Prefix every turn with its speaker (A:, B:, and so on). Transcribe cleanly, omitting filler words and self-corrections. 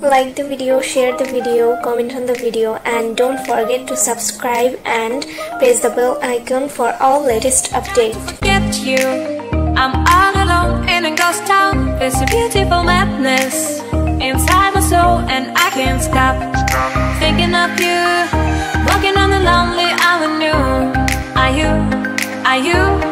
A: Like the video, share the video, comment on the video, and don't forget to subscribe and press the bell icon for all latest updates.
B: Get you, I'm all alone in a ghost town. There's a beautiful madness inside my soul, and I can't stop thinking of you, walking on the lonely avenue. Are you